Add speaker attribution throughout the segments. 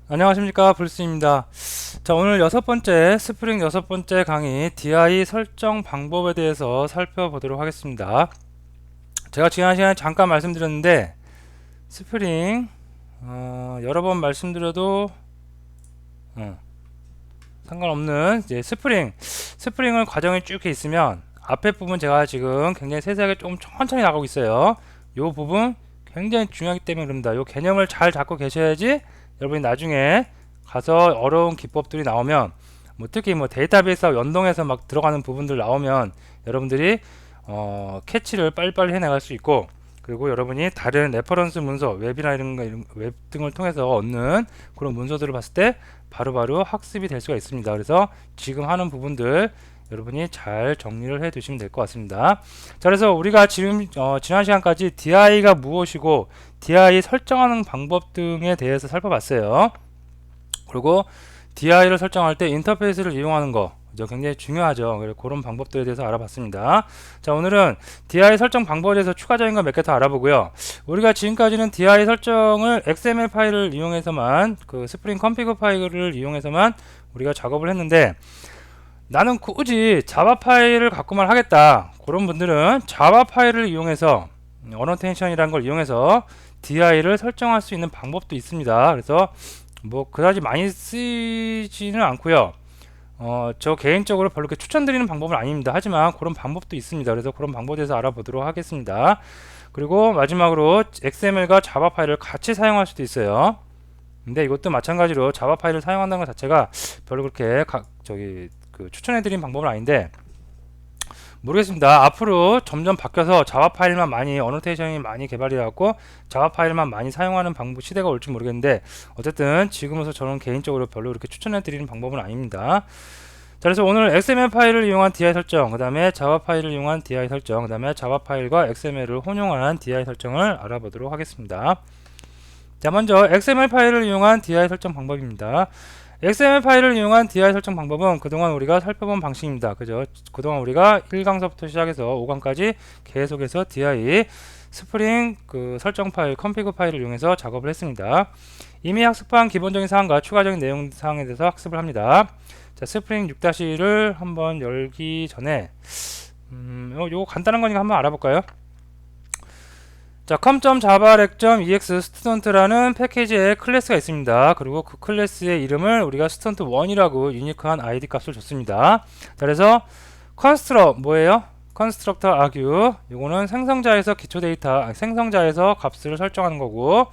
Speaker 1: 안녕하십니까, 불스입니다. 자, 오늘 스프링 여섯 번째 강의 DI 설정 방법에 대해서 살펴보도록 하겠습니다. 제가 지난 시간에 잠깐 말씀드렸는데 스프링 여러 번 말씀드려도 어, 상관없는 이제 스프링을 과정이 쭉 이렇게 있으면 앞에 부분 제가 지금 굉장히 세세하게 좀 천천히 나가고 있어요. 요 부분 굉장히 중요하기 때문에 그럽니다. 요 개념을 잘 잡고 계셔야지 여러분이 나중에 가서 어려운 기법들이 나오면 특히 데이터베이스와 연동해서 막 들어가는 부분들 나오면 여러분들이 캐치를 빨리빨리 해나갈 수 있고, 그리고 여러분이 다른 레퍼런스 문서 웹이나 웹 등을 통해서 얻는 그런 문서들을 봤을 때 바로바로 학습이 될 수가 있습니다. 그래서 지금 하는 부분들 여러분이 잘 정리를 해 두시면 될 것 같습니다. 자, 그래서 우리가 지금 지난 시간까지 DI가 무엇이고 DI 설정하는 방법 등에 대해서 살펴봤어요. 그리고 DI를 설정할 때 인터페이스를 이용하는 거 굉장히 중요하죠. 그래서 그런 방법들에 대해서 알아봤습니다. 자, 오늘은 DI 설정 방법에 대해서 추가적인 거 몇 개 더 알아보고요. 우리가 지금까지는 DI 설정을 XML 파일을 이용해서만, 그 스프링 컨피그 파일을 이용해서만 우리가 작업을 했는데, 나는 굳이 자바 파일을 갖고만 하겠다, 그런 분들은 자바 파일을 이용해서 어노테이션이라는 걸 이용해서 DI를 설정할 수 있는 방법도 있습니다. 그래서 그다지 많이 쓰지는 않고요. 저 개인적으로 별로 이렇게 추천드리는 방법은 아닙니다. 하지만 그런 방법도 있습니다. 그래서 그런 방법에 대해서 알아보도록 하겠습니다. 그리고 마지막으로 XML과 자바 파일을 같이 사용할 수도 있어요. 근데 이것도 마찬가지로 자바 파일을 사용한다는 것 자체가 별로 그렇게 추천해드린 방법은 아닌데, 모르겠습니다. 앞으로 점점 바뀌어서 자바 파일만 많이, 어노테이션이 많이 개발이 되었고 자바 파일만 많이 사용하는 방법 시대가 올지 모르겠는데, 어쨌든 지금으로서 저는 개인적으로 별로 그렇게 추천해 드리는 방법은 아닙니다. 자, 그래서 오늘 XML 파일을 이용한 DI 설정, 그 다음에 자바 파일을 이용한 DI 설정, 그 다음에 자바 파일과 XML을 혼용한 DI 설정을 알아보도록 하겠습니다. 자, 먼저 XML 파일을 이용한 DI 설정 방법입니다. XML 파일을 이용한 DI 설정 방법은 그동안 우리가 살펴본 방식입니다. 그죠? 그동안 우리가 1강서부터 시작해서 5강까지 계속해서 DI 스프링 설정 파일, 컨피그 파일을 이용해서 작업을 했습니다. 이미 학습한 기본적인 사항과 추가적인 내용 사항에 대해서 학습을 합니다. 자, 스프링 6-1을 한번 열기 전에 요거 간단한 거니까 한번 알아볼까요? 자, com.java-ex student라는 패키지의 클래스가 있습니다. 그리고 그 클래스의 이름을 우리가 student1이라고 유니크한 id 값을 줬습니다. 자, 그래서 뭐예요? constructor argue, 요거는 생성자에서 기초 데이터, 생성자에서 값을 설정하는 거고,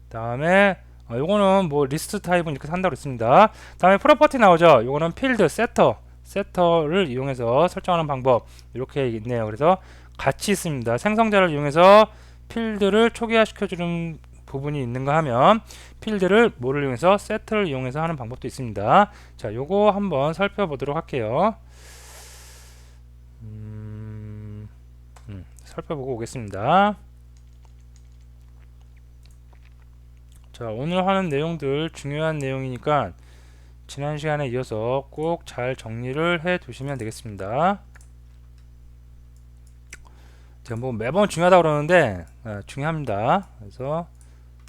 Speaker 1: 다음에 요거는 리스트 타입은 이렇게 산다고 했습니다. 다음에 프로퍼티 나오죠. 요거는 필드 세터를 이용해서 설정하는 방법, 이렇게 있네요. 그래서 같이 있습니다. 생성자를 이용해서 필드를 초기화시켜주는 부분이 있는가 하면 필드를 뭐를 이용해서 세트를 이용해서 하는 방법도 있습니다. 자, 요거 한번 살펴보도록 할게요. 살펴보고 오겠습니다. 자, 오늘 하는 내용들 중요한 내용이니까 지난 시간에 이어서 꼭 잘 정리를 해 두시면 되겠습니다. 제가 매번 중요하다고 그러는데 중요합니다. 그래서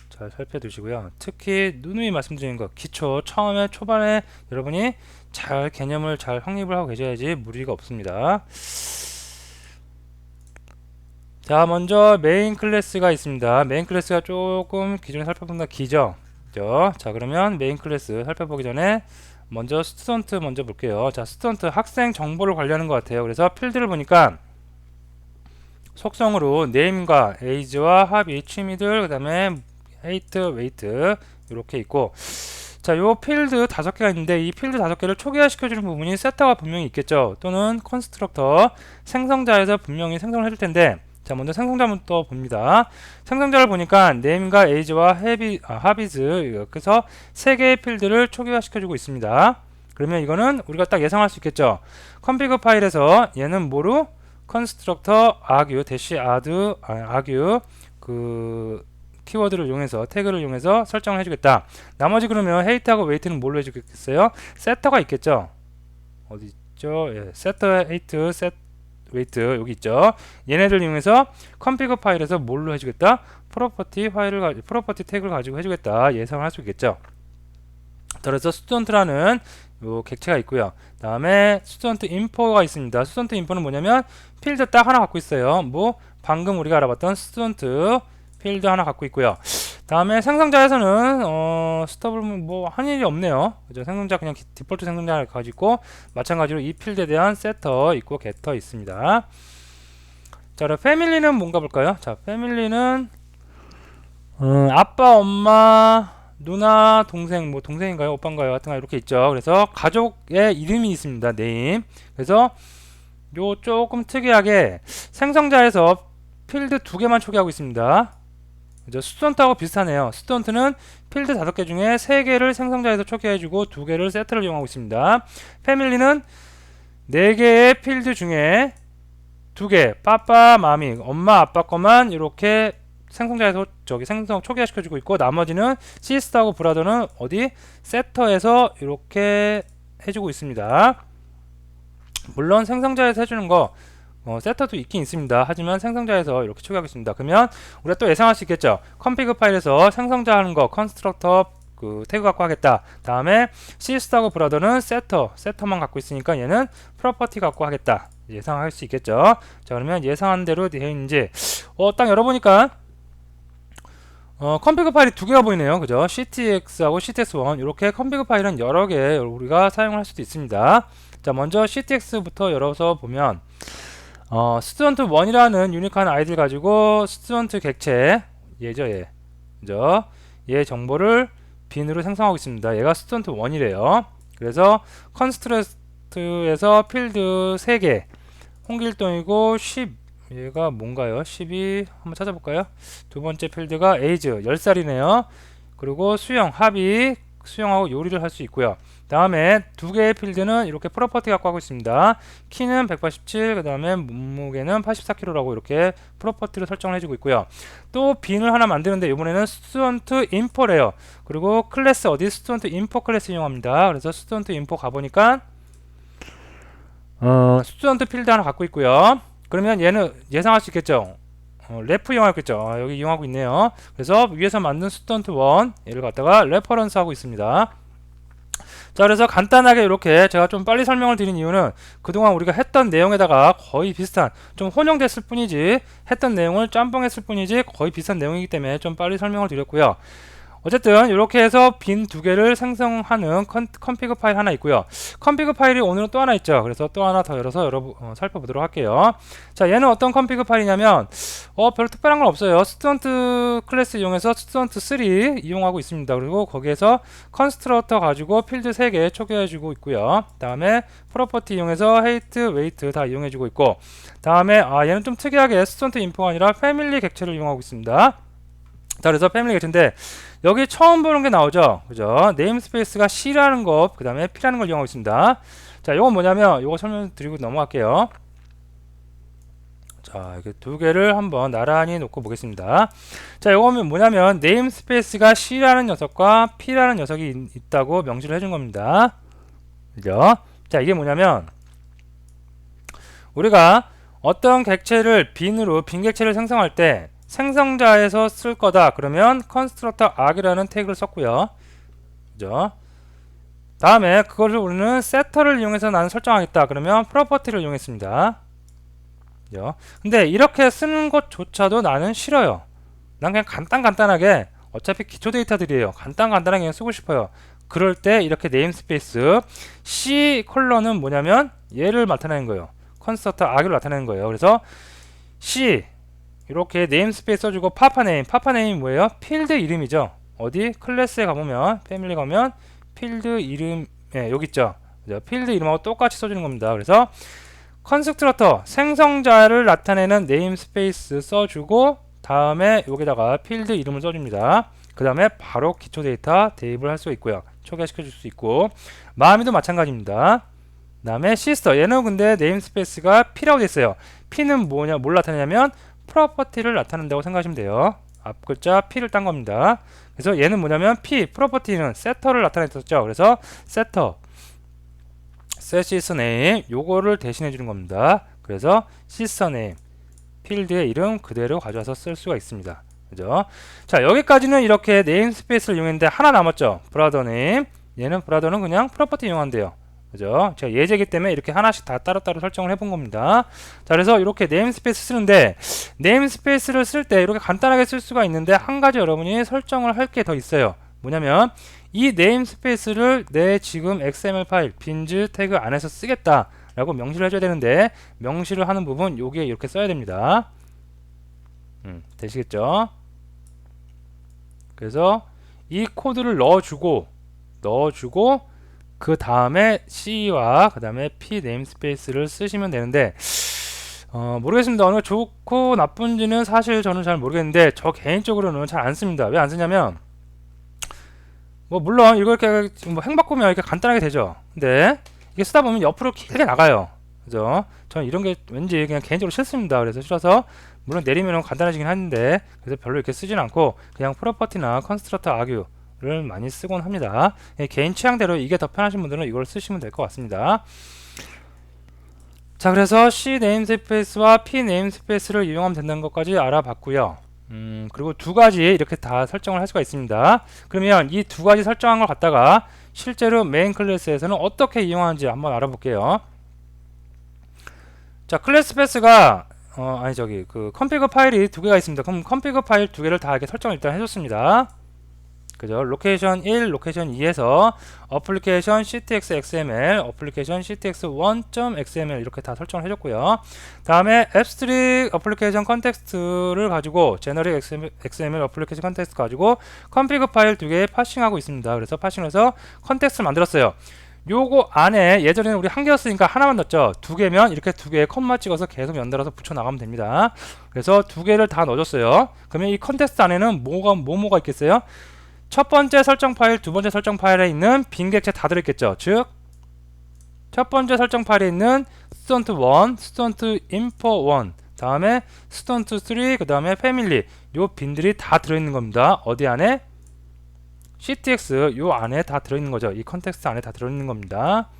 Speaker 1: 잘 살펴두시고요. 특히 누누이 말씀드리는 거, 기초 처음에 초반에 여러분이 잘 개념을 잘 확립을 하고 계셔야지 무리가 없습니다. 자, 먼저 메인 클래스가 있습니다. 메인 클래스가 조금 기존에 살펴본 기죠. 자, 그러면 메인 클래스 살펴보기 전에 먼저 스튜던트 먼저 볼게요. 자, 스튜던트 학생 정보를 관리하는 것 같아요. 그래서 필드를 보니까 속성으로 네임과 에이지와 합의, 취미들, 그 다음에 헤이트, 웨이트 이렇게 있고, 자, 요 필드 5개가 있는데 이 필드 5개를 초기화시켜주는 부분이 세터가 분명히 있겠죠. 또는 컨스트럭터, 생성자에서 분명히 생성을 해줄 텐데, 자, 먼저 생성자부터 봅니다. 생성자를 보니까 네임과 에이지와 합의즈, 그래서 3개의 필드를 초기화시켜주고 있습니다. 그러면 이거는 우리가 딱 예상할 수 있겠죠. 컨피그 파일에서 얘는 뭐로? 컨스트럭터 argue argue 키워드를 이용해서, 태그를 이용해서 설정을 해주겠다. 나머지 그러면 헤이트하고 웨이트는 뭘로 해주겠어요? 세터가 있겠죠. 어디 있죠? 예, 세터, 헤이트, 웨이트 여기 있죠. 얘네들 이용해서 컨피그 파일에서 뭘로 해주겠다? 프로퍼티 태그를 가지고 해주겠다. 예상을 할 수 있겠죠. 그래서 student라는 요 객체가 있고요. 다음에 student info가 있습니다. student info는 뭐냐면 필드 딱 하나 갖고 있어요. 뭐 방금 우리가 알아봤던 student 필드 하나 갖고 있고요. 다음에 생성자에서는 스톱을 뭐 한 일이 없네요. 그죠? 생성자 그냥 디폴트 생성자를 가지고 마찬가지로 이 필드에 대한 세터 있고 getter 있습니다. 자, 그럼 패밀리는 뭔가 볼까요? 자, 패밀리는 아빠, 엄마, 누나, 동생, 뭐 동생인가요? 오빠인가요? 하여튼 이렇게 있죠. 그래서 가족의 이름이 있습니다. 네임. 그래서 요 조금 특이하게 생성자에서 필드 2개만 초기하고 있습니다. 그죠? 스튜던트하고 비슷하네요. 스튜던트는 필드 5개 중에 3개를 생성자에서 초기해주고 2개를 세트를 이용하고 있습니다. 패밀리는 4개의 필드 중에 2개, 빠빠, 마미, 엄마, 아빠 거만 이렇게 생성자에서 생성 초기화 시켜주고 있고, 나머지는 시스터하고 브라더는 어디 세터에서 이렇게 해주고 있습니다. 물론 생성자에서 해주는 거 세터도 있긴 있습니다. 하지만 생성자에서 이렇게 초기하고 있습니다. 그러면 우리가 또 예상할 수 있겠죠. config 파일에서 생성자 하는 거 컨스트럭터 그 태그 갖고 하겠다. 다음에 시스터하고 브라더는 세터만 갖고 있으니까 얘는 프로퍼티 갖고 하겠다. 예상할 수 있겠죠. 자, 그러면 예상한 대로 되어 있는지 딱 열어보니까 config 파일이 2개가 보이네요. 그죠? ctx하고 ctx1 이렇게 config 파일은 여러 개 우리가 사용을 할 수도 있습니다. 자, 먼저 ctx부터 열어서 보면 student1이라는 유니크한 아이디를 가지고 student 객체 얘죠, 얘. 그죠? 얘 정보를 빈으로 생성하고 있습니다. 얘가 student1이래요. 그래서 컨스트럭트에서 필드 3개 홍길동이고 10 얘가 뭔가요? 12 한번 찾아볼까요? 두 번째 필드가 age 10살이네요. 그리고 수영 합의 수영하고 요리를 할 수 있고요. 다음에 2개의 필드는 이렇게 프로퍼티 갖고 하고 있습니다. 키는 187, 그 다음에 몸무게는 84kg라고 이렇게 프로퍼티를 설정을 해주고 있고요. 또 빈을 하나 만드는데 이번에는 student info래요. 그리고 클래스 어디 student info 클래스 이용합니다. 그래서 student info 가보니까 student 필드 하나 갖고 있고요. 그러면 얘는 예상할 수 있겠죠. 레프 이용하겠죠. 여기 이용하고 있네요. 그래서 위에서 만든 student1 얘를 갖다가 레퍼런스 하고 있습니다. 자, 그래서 간단하게 이렇게 제가 좀 빨리 설명을 드린 이유는 그동안 우리가 했던 내용에다가 거의 비슷한, 좀 혼용됐을 뿐이지 했던 내용을 짬뽕했을 뿐이지 거의 비슷한 내용이기 때문에 좀 빨리 설명을 드렸고요. 어쨌든 이렇게 해서 빈 2개를 생성하는 config 파일 하나 있고요. config 파일이 오늘은 또 하나 있죠. 그래서 또 하나 더 열어서 살펴보도록 할게요. 자, 얘는 어떤 config 파일이냐면 별로 특별한 건 없어요. student 클래스 이용해서 student3 이용하고 있습니다. 그리고 거기에서 constructor 가지고 필드 3개 초기화해주고 있고요. 다음에 property 이용해서 height, weight 다 이용해주고 있고, 다음에 얘는 좀 특이하게 student info가 아니라 family 객체를 이용하고 있습니다. 자, 그래서 패밀리 객체인데 여기 처음 보는 게 나오죠. 그죠? 네임스페이스가 C라는 거, 그 다음에 P라는 걸 이용하고 있습니다. 자, 이건 뭐냐면 이거 설명드리고 넘어갈게요. 자, 이렇게 2개를 한번 나란히 놓고 보겠습니다. 자, 이거는 뭐냐면 네임스페이스가 C라는 녀석과 P라는 녀석이 있다고 명시를 해준 겁니다. 그죠? 자, 이게 뭐냐면 우리가 어떤 객체를 빈 객체를 생성할 때 생성자에서 쓸 거다 그러면 constructor arg이라는 태그를 썼고요. 그죠? 다음에 그것을 우리는 setter를 이용해서 나는 설정하겠다 그러면 property를 이용했습니다. 그죠? 근데 이렇게 쓰는 것조차도 나는 싫어요. 난 그냥 간단하게 어차피 기초 데이터들이에요. 간단하게 그냥 쓰고 싶어요. 그럴 때 이렇게 네임스페이스 C 컬러는 뭐냐면 얘를 나타내는 거예요. constructor arg를 나타내는 거예요. 그래서 C 이렇게 네임스페이스 써주고 파파네임 뭐예요? 필드 이름이죠. 어디? 클래스에 가보면 패밀리 가면 필드 이름 여기 있죠. 그죠? 필드 이름하고 똑같이 써주는 겁니다. 그래서 컨스트럭터 생성자를 나타내는 네임스페이스 써주고 다음에 여기다가 필드 이름을 써줍니다. 그 다음에 바로 기초 데이터 대입을 할 수 있고요. 초기화시켜줄 수 있고, 마음이도 마찬가지입니다. 그 다음에 시스터 얘는 근데 네임스페이스가 P라고 돼 있어요. P는 뭘 나타내냐면 프로퍼티를 나타낸다고 생각하시면 돼요. 앞 글자 P를 딴 겁니다. 그래서 얘는 뭐냐면 P, 프로퍼티는 세터를 나타냈었죠. 그래서 세터, set sysname 요거를 대신해 주는 겁니다. 그래서 sysname 필드의 이름 그대로 가져와서 쓸 수가 있습니다. 그죠? 자, 여기까지는 이렇게 네임스페이스를 이용했는데 하나 남았죠. brother name 얘는 브라더는 그냥 프로퍼티 이용한대요. 그죠? 제가 예제기 때문에 이렇게 하나씩 다 따로따로 설정을 해본 겁니다. 자, 그래서 이렇게 네임스페이스 쓰는데, 네임스페이스를 쓸 때 이렇게 간단하게 쓸 수가 있는데, 한 가지 여러분이 설정을 할 게 더 있어요. 뭐냐면, 이 네임스페이스를 내 지금 XML 파일, 빈즈 태그 안에서 쓰겠다 라고 명시를 해줘야 되는데, 명시를 하는 부분, 여기에 이렇게 써야 됩니다. 되시겠죠? 그래서 이 코드를 넣어주고 그 다음에 C와 그 다음에 P 네임스페이스를 쓰시면 되는데, 모르겠습니다. 어느 게 좋고 나쁜지는 사실 저는 잘 모르겠는데, 저 개인적으로는 잘 안 씁니다. 왜 안 쓰냐면, 뭐 물론 이거 이렇게 뭐 행바꾸면 이렇게 간단하게 되죠. 근데 이게 쓰다 보면 옆으로 길게 나가요. 그죠? 저는 이런 게 왠지 그냥 개인적으로 싫습니다. 그래서 싫어서, 물론 내리면 간단해지긴 하는데, 그래서 별로 이렇게 쓰진 않고 그냥 프로퍼티나 컨스트럭터 아규를 많이 쓰곤 합니다. 개인 취향대로 이게 더 편하신 분들은 이걸 쓰시면 될 것 같습니다. 자, 그래서 C 네임스페이스와 P 네임스페이스를 이용하면 된다는 것까지 알아봤고요. 그리고 두 가지 이렇게 다 설정을 할 수가 있습니다. 그러면 이 두 가지 설정한 걸 갖다가 실제로 메인 클래스에서는 어떻게 이용하는지 한번 알아볼게요. 자, 클래스 패스가 그 컨피그 파일이 두 개가 있습니다. 그럼 컨피그 파일 두 개를 다 이렇게 설정을 일단 해줬습니다. 그죠? 로케이션 1, 로케이션 2에서 어플리케이션 ctx xml, 어플리케이션 ctx 1.xml 이렇게 다 설정을 해줬고요. 다음에 앱스트릭 어플리케이션 컨텍스트를 가지고 제너릭 xml 어플리케이션 컨텍스트 가지고 컨피그 파일 두 개 파싱하고 있습니다. 그래서 파싱을 해서 컨텍스트를 만들었어요. 요거 안에 예전에는 우리 한 개였으니까 하나만 넣었죠. 두 개면 이렇게 두 개에 컴마 찍어서 계속 연달아서 붙여 나가면 됩니다. 그래서 두 개를 다 넣어줬어요. 그러면 이 컨텍스트 안에는 뭐가 있겠어요? 첫 번째 설정 파일, 두 번째 설정 파일에 있는 빈 객체 다 들어있겠죠. 즉, 첫 번째 설정 파일에 있는 student1, studentinfo1, 다음에 student3, 그 다음에 family, 요 빈들이 다 들어있는 겁니다. 어디 안에? ctx 요 안에 다 들어있는 거죠. 이 컨텍스트 안에 다 들어있는 겁니다.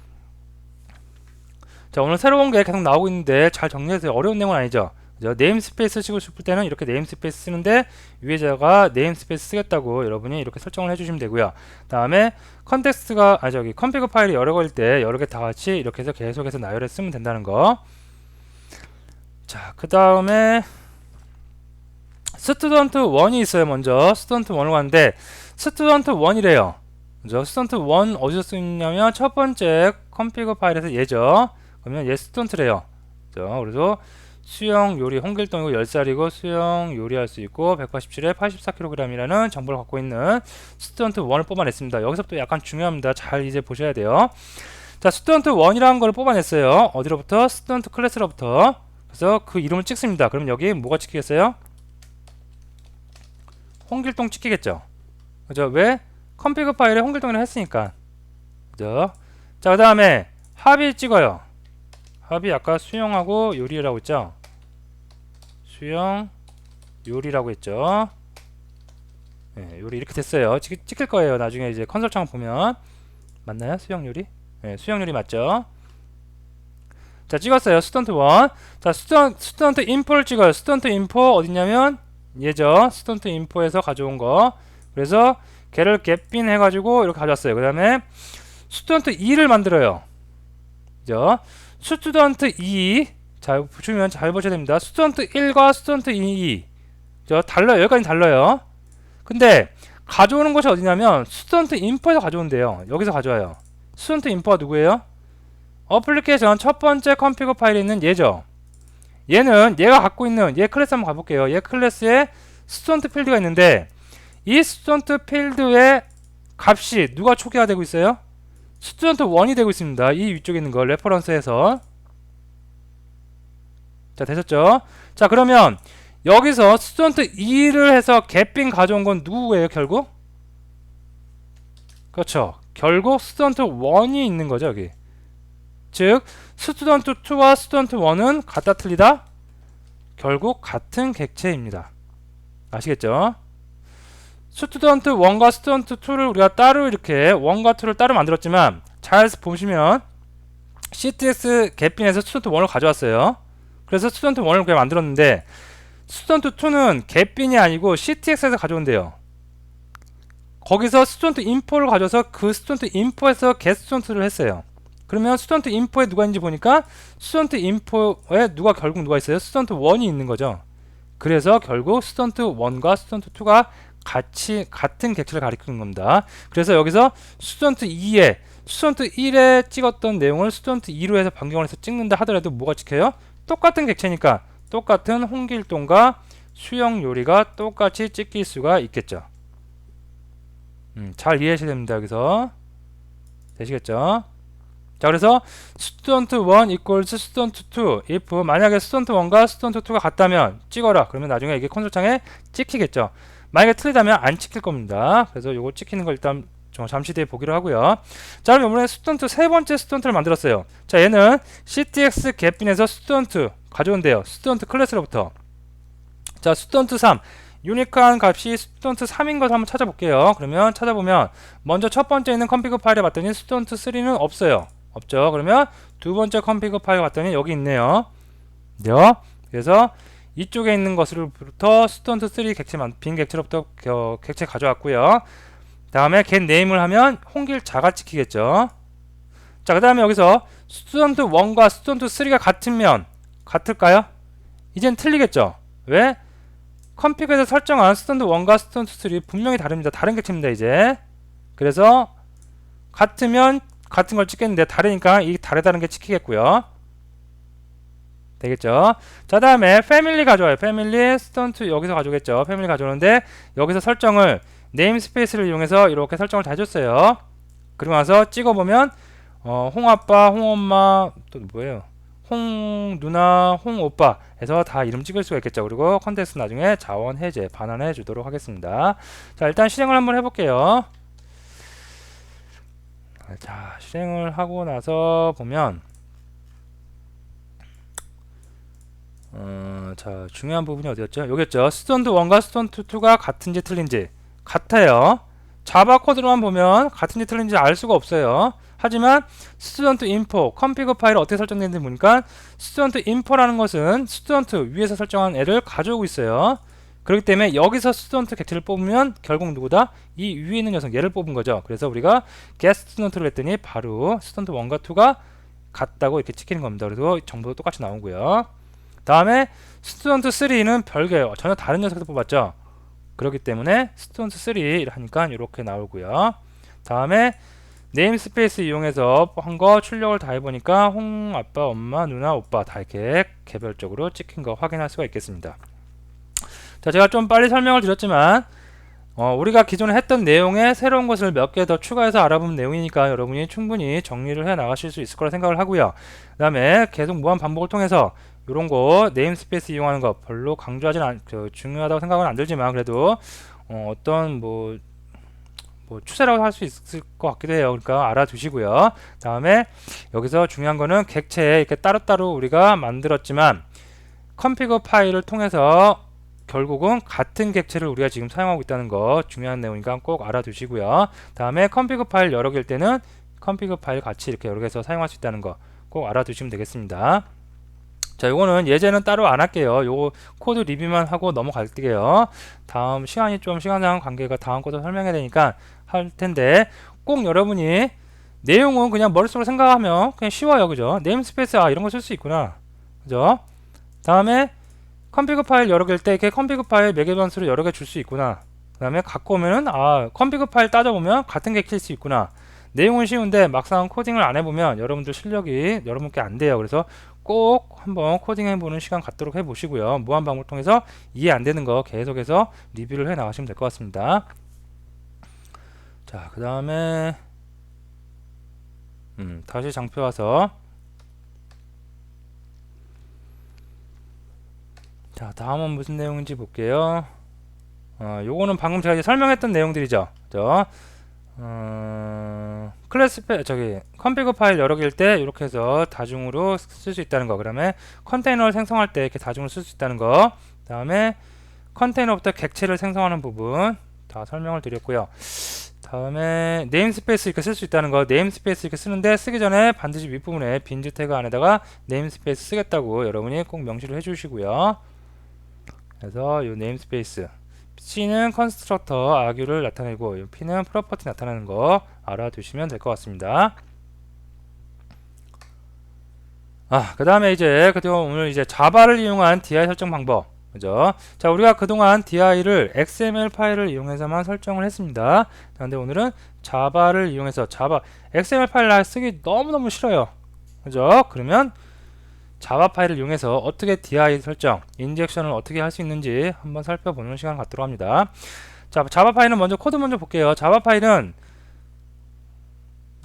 Speaker 1: 자, 오늘 새로운 게 계속 나오고 있는데 잘 정리해서 어려운 내용은 아니죠. 네임스페이스 쓰고 싶을 때는 이렇게 네임스페이스 쓰는데, 위에다가 네임스페이스 쓰겠다고 여러분이 이렇게 설정을 해주시면 되고요. 다음에 컨텍스트가 컨피그 파일이 여러 개일 때 여러 개 다 같이 이렇게 해서 계속해서 나열해 쓰면 된다는 거. 자, 그 다음에 스튜던트1이 있어요. 먼저 스튜던트1을 가는데, 스튜던트1이래요. 스튜던트1 어디서 쓰냐면 첫 번째 컨피그 파일에서 얘죠. 그러면 얘 스튜던트래요. 그래서 수영 요리 홍길동이고 10살이고 수영 요리할 수 있고 187에 84kg이라는 정보를 갖고 있는 스튜던트 1을 뽑아냈습니다. 여기서부터 약간 중요합니다. 잘 이제 보셔야 돼요. 자, 스튜던트 1이라는 걸 뽑아냈어요. 어디로부터? 스튜던트 클래스로부터. 그래서 그 이름을 찍습니다. 그럼 여기 뭐가 찍히겠어요? 홍길동 찍히겠죠. 그죠? 왜? 컨피그 파일에 홍길동이라 했으니까. 그죠? 자, 그 다음에 합의 찍어요. 합이 아까 수영하고 요리라고 했죠. 수영 요리라고 했죠. 네, 요리 이렇게 됐어요. 찍힐 거예요. 나중에 이제 컨솔 창 보면. 맞나요? 수영 요리? 네, 수영 요리 맞죠. 자, 찍었어요. 스튜던트 1. 자, 스튜던트 인포를 찍어요. 스튜던트 인포 어디냐면 얘죠. 스튜던트 인포에서 가져온 거. 그래서 걔를 getbin 해가지고 이렇게 가져왔어요. 그 다음에 스튜던트 2를 만들어요. 그죠? 스튜던트 2, 자, 보시면 잘 보셔야 됩니다. 스튜던트 1과 스튜던트 2, 달라요. 여기까지 달라요. 근데 가져오는 것이 어디냐면 스튜던트 인포에서 가져온대요. 여기서 가져와요. 스튜던트 인포가 누구예요? 어플리케이션 첫 번째 컨피그 파일에 있는 얘죠. 얘는 얘가 갖고 있는 얘 클래스 한번 가볼게요. 얘 클래스에 스튜던트 필드가 있는데, 이 스튜던트 필드의 값이 누가 초기화되고 있어요? 스튜던트 1이 되고 있습니다. 이 위쪽에 있는 거 레퍼런스에서. 자, 되셨죠? 자, 그러면 여기서 스튜던트 2를 해서 getbin 가져온 건 누구예요, 결국? 그렇죠. 결국 스튜던트 1이 있는 거죠, 여기. 즉, 스튜던트 2와 스튜던트 1은 같다 틀리다? 결국 같은 객체입니다. 아시겠죠? 스튜던트 1과 스튜던트 2를 우리가 따로 이렇게 1과 2를 따로 만들었지만, 잘 보시면 ctx get빈에서 스튜던트 1을 가져왔어요. 그래서 스튜던트 1을 그냥 만들었는데, 스튜던트 2는 get빈이 아니고 ctx에서 가져온대요. 거기서 스튜던트 인포를 가져서 그 스튜던트 인포에서 get 스튜던트를 했어요. 그러면 스튜던트 인포에 누가 있는지 보니까 스튜던트 인포에 결국 누가 있어요? 스튜던트 1이 있는 거죠. 그래서 결국 스튜던트 1과 스튜던트 2가 같은 객체를 가리키는 겁니다. 그래서 여기서 스튜던트 1에 찍었던 내용을 스튜던트 2로 해서 변경을 해서 찍는다 하더라도 뭐가 찍혀요? 똑같은 객체니까 똑같은 홍길동과 수영요리가 똑같이 찍힐 수가 있겠죠. 잘 이해하셔야 됩니다. 여기서 되시겠죠? 자, 그래서 스튜던트 1 equals 스튜던트 2 if 만약에 스튜던트 1과 스튜던트 2가 같다면 찍어라. 그러면 나중에 이게 콘솔 창에 찍히겠죠. 만약에 틀리다면 안 찍힐 겁니다. 그래서 요거 찍히는 걸 일단 잠시 뒤에 보기로 하고요. 자, 그럼 이번에 스튜던트 세 번째 스튜던트를 만들었어요. 자, 얘는 ctx get빈에서 스튜던트 가져온대요. 스튜던트 클래스로부터. 자, 스튜던트 3 유니크한 값이 스튜던트 3인 것을 한번 찾아볼게요. 그러면 찾아보면 먼저 첫 번째 있는 컴피그 파일에 봤더니 스튜던트 3는 없어요. 없죠. 그러면 두 번째 컴피그 파일 봤더니 여기 있네요. 그래서 이쪽에 있는 것으로부터 스튜던트 3 빈 객체로부터 객체 가져왔고요. 다음에 get name을 하면 홍길자가 찍히겠죠. 자, 그 다음에 여기서 스튜던트 1과 스튜던트 3가 같을까요? 이젠 틀리겠죠. 왜? 컴피그에서 설정한 스튜던트 1과 스튜던트 3 분명히 다릅니다. 다른 객체입니다. 이제 그래서 같으면 같은 걸 찍겠는데 다르니까 이 다르다는 게 찍히겠고요. 되겠죠. 자, 다음에 패밀리 가져와요. 패밀리 스튜던트 여기서 가져오겠죠. 패밀리 가져오는데 여기서 설정을 네임스페이스를 이용해서 이렇게 설정을 다 해줬어요. 그리고 나서 찍어보면 홍아빠, 홍엄마 또 뭐예요? 홍누나, 홍오빠 해서 다 이름 찍을 수가 있겠죠. 그리고 컨텍스트 나중에 자원 해제, 반환해 주도록 하겠습니다. 자, 일단 실행을 한번 해볼게요. 자, 실행을 하고 나서 보면 자, 중요한 부분이 어디였죠? 여기였죠. 스튜던트 1과 스튜던트 2가 같은지 틀린지 같아요. 자바 코드로만 보면 같은지 틀린지 알 수가 없어요. 하지만 스튜던트 인포 컴피그 파일이 어떻게 설정되는지 보니까 스튜던트 인포라는 것은 스튜던트 위에서 설정한 애를 가져오고 있어요. 그렇기 때문에 여기서 스튜던트 객체를 뽑으면 결국 누구다? 이 위에 있는 녀석 얘를 뽑은 거죠. 그래서 우리가 get 스튜던트를 했더니 바로 스튜던트 1과 2가 같다고 이렇게 찍히는 겁니다. 그래서 정보도 똑같이 나오고요. 다음에 스튜던트 3는 별개예요. 전혀 다른 녀석에서 뽑았죠. 그렇기 때문에 스튜던트 3 하니까 이렇게 나오고요. 다음에 네임스페이스 이용해서 한 거 출력을 다 해보니까 홍, 아빠, 엄마, 누나, 오빠 다 이렇게 개별적으로 찍힌 거 확인할 수가 있겠습니다. 자, 제가 좀 빨리 설명을 드렸지만 우리가 기존에 했던 내용에 새로운 것을 몇 개 더 추가해서 알아본 내용이니까 여러분이 충분히 정리를 해 나가실 수 있을 거라 생각을 하고요. 그 다음에 계속 무한 반복을 통해서 이런 거 네임스페이스 이용하는 거 별로 중요하다고 생각은 안 들지만 그래도 어떤 뭐 추세라고 할 수 있을 것 같기도 해요. 그러니까 알아두시고요. 다음에 여기서 중요한 거는 객체 이렇게 따로따로 우리가 만들었지만 컴피그 파일을 통해서 결국은 같은 객체를 우리가 지금 사용하고 있다는 거 중요한 내용이니까 꼭 알아두시고요. 다음에 컴피그 파일 여러 개일 때는 컴피그 파일 같이 이렇게 여러 개서 사용할 수 있다는 거 꼭 알아두시면 되겠습니다. 자, 요거는 예제는 따로 안 할게요. 요 코드 리뷰만 하고 넘어갈게요. 다음 시간상 관계가 다음 코드 설명해야 되니까 할 텐데 꼭 여러분이 내용은 그냥 머릿속으로 생각하면 그냥 쉬워요. 그죠? 네임스페이스 이런 거 쓸 수 있구나. 그죠? 다음에 컴피그 파일 여러 개일 때 이렇게 컴피그 파일 매개 변수를 여러 개 줄 수 있구나. 그 다음에 갖고 오면은 컴피그 파일 따져보면 같은 게 킬 수 있구나. 내용은 쉬운데 막상 코딩을 안 해보면 여러분들 실력이 여러분께 안 돼요. 그래서 꼭 한번 코딩 해보는 시간 갖도록 해보시고요. 무한 반복을 통해서 이해 안 되는 거 계속해서 리뷰를 해 나가시면 될 것 같습니다. 자, 그 다음에 다시 장표 와서 자, 다음은 무슨 내용인지 볼게요. 요거는 방금 제가 이제 설명했던 내용들이죠. 그죠? 컴피그 파일 여러 개일 때 이렇게 해서 다중으로 쓸 수 있다는 거. 그다음에 컨테이너를 생성할 때 이렇게 다중으로 쓸 수 있다는 거. 다음에 컨테이너부터 객체를 생성하는 부분 다 설명을 드렸고요. 다음에 네임스페이스 이렇게 쓸 수 있다는 거. 네임스페이스 이렇게 쓰는데 쓰기 전에 반드시 윗부분에 빈즈 태그 안에다가 네임스페이스 쓰겠다고 여러분이 꼭 명시를 해주시고요. 그래서 이 네임스페이스 C는 컨스트럭터 아규를 나타내고 P는 프로퍼티 나타내는 거 알아두시면 될 것 같습니다. 그 다음에 이제 오늘 이제 자바를 이용한 DI 설정 방법, 그죠? 자, 우리가 그동안 DI를 XML 파일을 이용해서만 설정을 했습니다. 근데 오늘은 자바를 이용해서 XML 파일 쓰기 너무너무 싫어요, 그죠? 그러면 자바 파일을 이용해서 어떻게 DI 설정, 인젝션을 어떻게 할 수 있는지 한번 살펴보는 시간 갖도록 합니다. 자, 자바 파일은 먼저 코드 먼저 볼게요. 자바 파일은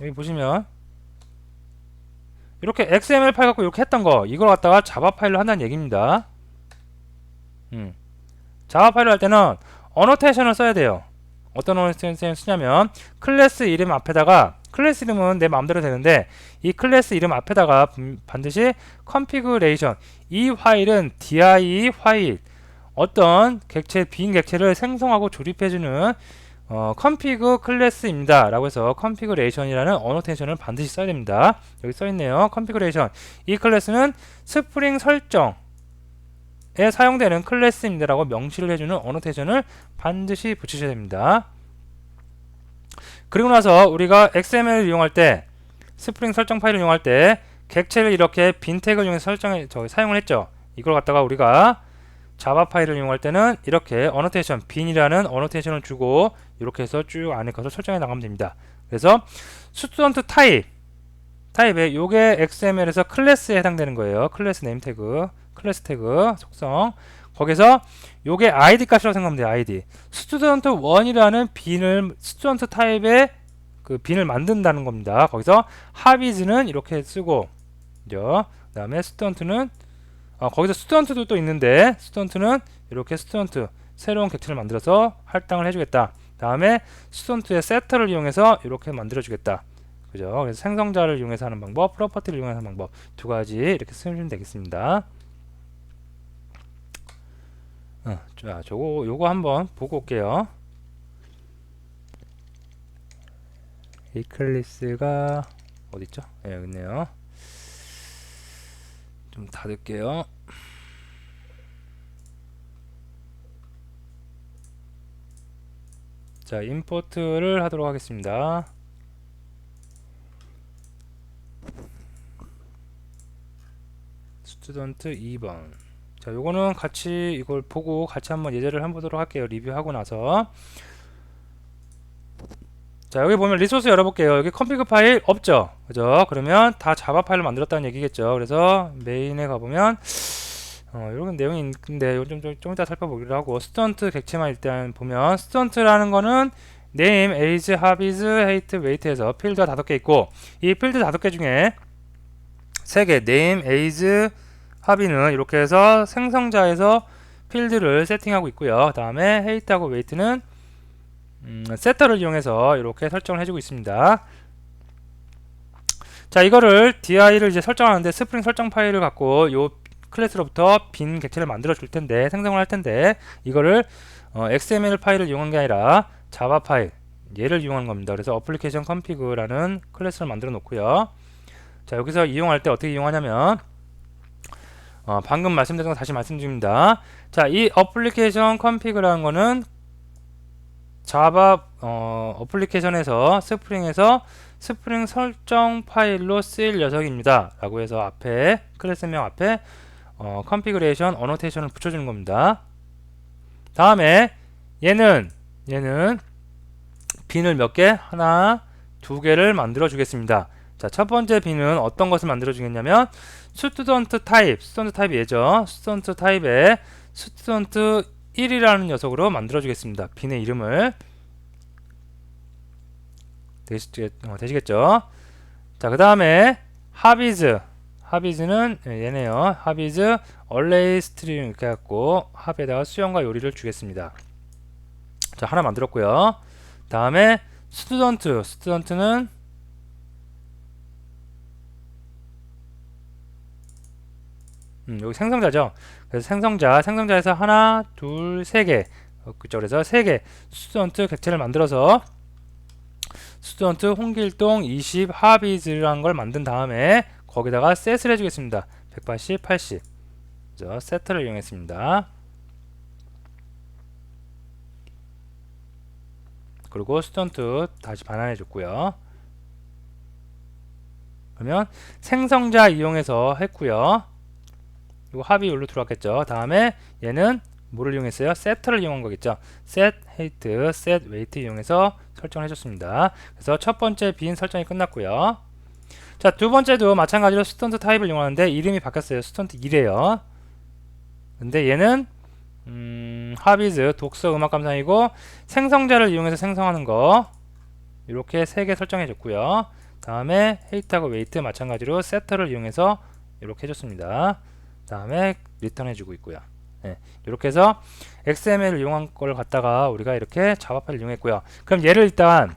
Speaker 1: 여기 보시면 이렇게 XML 파일 갖고 이렇게 했던 거, 이걸 갖다가 자바 파일로 한다는 얘기입니다. 자바 파일을 할 때는 어노테이션을 써야 돼요. 어떤 어노테이션을 쓰냐면 클래스 이름 앞에다가, 클래스 이름은 내 마음대로 되는데 이 클래스 이름 앞에다가 반드시 configuration, 이 파일은 dir 파일, 어떤 객체, 빈 객체를 생성하고 조립해주는 config 클래스입니다 라고 해서 configuration이라는 어노테이션을 반드시 써야 됩니다. 여기 써있네요. configuration, 이 클래스는 스프링 설정에 사용되는 클래스입니다 라고 명시를 해주는 어노테이션을 반드시 붙이셔야 됩니다. 그리고 나서 우리가 XML을 이용할 때, 스프링 설정 파일을 이용할 때 객체를 이렇게 빈 태그를 이용해서 사용을 했죠. 이걸 갖다가 우리가 자바 파일을 이용할 때는 이렇게 어노테이션, 빈이라는 어노테이션을 주고 이렇게 해서 쭉 안에 가서 설정해 나가면 됩니다. 그래서 스튜던트 타입에 요게 XML에서 클래스에 해당되는 거예요. 클래스 네임 태그, 클래스 태그 속성, 거기서 요게 id 값이라고 생각하면 돼요. id. 스튜던트 1이라는 빈을, 스튜던트 타입의 그 빈을 만든다는 겁니다. 거기서 하비즈는 이렇게 쓰고, 그죠? 그 다음에 스튜던트는 거기서 스튜던트도 또 있는데, 스튜던트는 이렇게 스튜던트 새로운 객체를 만들어서 할당을 해주겠다. 다음에 스튜던트의 세터를 이용해서 이렇게 만들어주겠다. 그죠? 그래서 생성자를 이용해서 하는 방법, 프로퍼티를 이용해서 하는 방법, 두 가지 이렇게 쓰시면 되겠습니다. 자, 요거 한번 보고 올게요. 이클립스가 어딨죠? 네, 여기 있네요. 좀 닫을게요. 자, 임포트를 하도록 하겠습니다. 스튜던트 2번. 자, 요거는 같이 이걸 보고 같이 한번 예제를 한번 보도록 할게요. 리뷰하고 나서. 자, 여기 보면 리소스 열어볼게요. 여기 컴피그 파일 없죠? 그죠? 그러면 다 자바 파일로 만들었다는 얘기겠죠. 그래서 메인에 가보면 이런 내용이 있는데 좀 이따 살펴보기로 하고, 스튜던트 객체만 일단 보면, 스튜던트라는 거는 name, age, hobbies, height, weight에서 필드가 5개 있고, 이 필드 5개 중에 3개, name, age, hobby는 이렇게 해서 생성자에서 필드를 세팅하고 있고요. 그 다음에 height하고 weight는 세터를 이용해서 이렇게 설정을 해주고 있습니다. 자, 이거를 DI를 이제 설정하는데, 스프링 설정 파일을 갖고 요 클래스로부터 빈 객체를 만들어 줄 텐데, 생성을 할 텐데, 이거를 XML 파일을 이용한 게 아니라 자바 파일, 얘를 이용한 겁니다. 그래서 application config라는 클래스를 만들어 놓고요. 자, 여기서 이용할 때 어떻게 이용하냐면, 방금 말씀드린 거 다시 말씀드립니다. 자, 이 application config라는 거는 자바 어플리케이션에서 스프링에서 스프링 설정 파일로 쓰일 녀석입니다 라고 해서 앞에 클래스명 앞에 configuration annotation을 붙여주는 겁니다. 다음에 얘는 빈을 몇 개? 하나, 2개를 만들어 주겠습니다. 자, 첫 번째 빈은 어떤 것을 만들어 주겠냐면 스튜던트 타입이 얘죠. 스튜던트 타입에 스튜던트 1이라는 녀석으로 만들어 주겠습니다. 빈의 이름을. 되시겠죠? 자, 그 다음에 하비즈는 얘네요. 하비즈 array string 이렇게 해갖고 합에다가 수영과 요리를 주겠습니다. 자, 하나 만들었고요. 다음에 스튜던트는 여기 생성자죠. 그래서 생성자에서 하나, 둘, 3개. 그쵸. 그래서 3개 스튜던트 객체를 만들어서 스튜던트 홍길동 20 하비즈라는 걸 만든 다음에 거기다가 셋을 해주겠습니다. 180, 80. 그죠. 세트를 이용했습니다. 그리고 스튜던트 다시 반환해 줬고요. 그러면 생성자 이용해서 했고요. 이거 합이 여기로 들어왔겠죠. 다음에 얘는 뭐를 이용했어요? 세터를 이용한 거겠죠. set height, set weight 이용해서 설정을 해줬습니다. 그래서 첫 번째 빈 설정이 끝났고요. 자, 두 번째도 마찬가지로 스튜던트 타입을 이용하는데 이름이 바뀌었어요. 스튜던트 2래요. 근데 얘는 합이즈 독서 음악 감상이고 생성자를 이용해서 생성하는 거 이렇게 3개 설정해 줬고요. 다음에 헤이트하고 웨이트 마찬가지로 세터를 이용해서 이렇게 해줬습니다. 다음에 리턴 해주고 있고요. 네, 이렇게 해서 XML을 이용한 걸 갖다가 우리가 이렇게 자바 파일을 이용했고요. 그럼 얘를 일단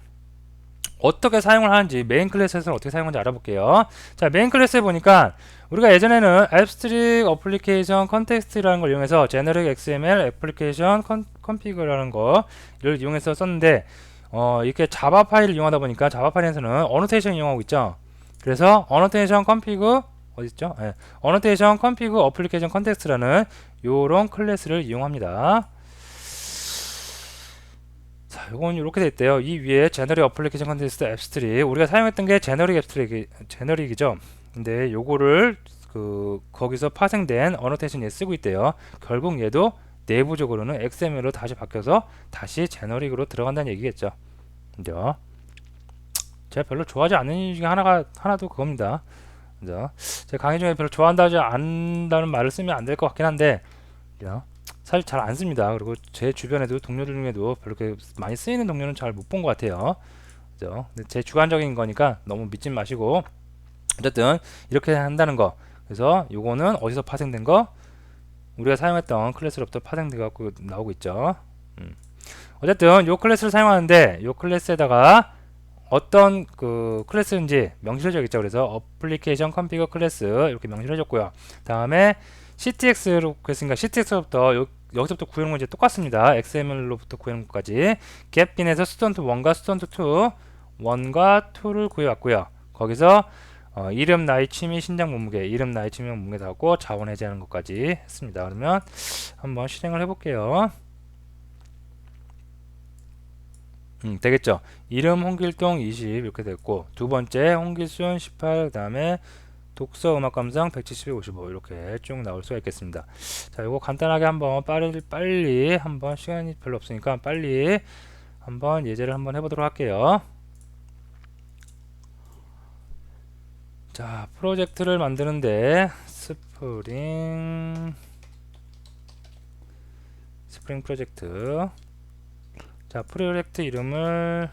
Speaker 1: 어떻게 사용을 하는지 메인 클래스에서 어떻게 사용하는지 알아볼게요. 자, 메인 클래스에 보니까 우리가 예전에는 Abstract Application Context라는 걸 이용해서 Generic XML Application Config라는 거를 이용해서 썼는데 이렇게 자바 파일을 이용하다 보니까 자바 파일에서는 Annotation 이용하고 있죠. 그래서 Annotation Config 어딨죠? 네. Annotation Config Application Context라는 요런 클래스를 이용합니다. 자, 이건 이렇게 돼 있대요. 이 위에 Generic Application Context Abstract 우리가 사용했던 게 Generic이죠. 근데 요거를 거기서 파생된 Annotation에 쓰고 있대요. 결국 얘도 내부적으로는 XML로 다시 바뀌어서 다시 제너릭으로 들어간다는 얘기겠죠. 그죠? 제가 별로 좋아하지 않는 이유 중에 하나도 그겁니다. 그죠? 제 강의 중에 별로 좋아한다지 않는다는 말을 쓰면 안 될 것 같긴 한데, 그죠? 사실 잘 안 씁니다. 그리고 제 주변에도 동료들 중에도 별로 그렇게 많이 쓰이는 동료는 잘 못 본 것 같아요. 그죠? 근데 제 주관적인 거니까 너무 믿지 마시고, 어쨌든 이렇게 한다는 거. 그래서 요거는 어디서 파생된 거? 우리가 사용했던 클래스로부터 파생돼 갖고 나오고 있죠. 어쨌든 요 클래스를 사용하는데 요 클래스에다가 어떤 클래스인지 명시해져 있죠. 그래서 Application Config 클래스 이렇게 명시를 해줬고요. 다음에 CTX로 했으니까 CTX로부터 여기서부터 구해놓은 건 이제 똑같습니다. XML로부터 구해놓은 것까지 get빈에서 student 1과 student 2 1과 2를 구해왔고요. 거기서 이름, 나이, 취미, 신장, 몸무게, 이름, 나이, 취미, 몸무게 나오고 자원 해제하는 것까지 했습니다. 그러면 한번 실행을 해볼게요. 되겠죠. 이름 홍길동 20 이렇게 됐고, 두 번째 홍길순 18, 그 다음에 독서 음악 감상 170에 55 이렇게 쭉 나올 수가 있겠습니다. 자, 이거 간단하게 한번 빨리 한번 시간이 별로 없으니까 빨리 한번 예제를 한번 해보도록 할게요. 자, 프로젝트를 만드는데 스프링 프로젝트. 자, 프로젝트 이름을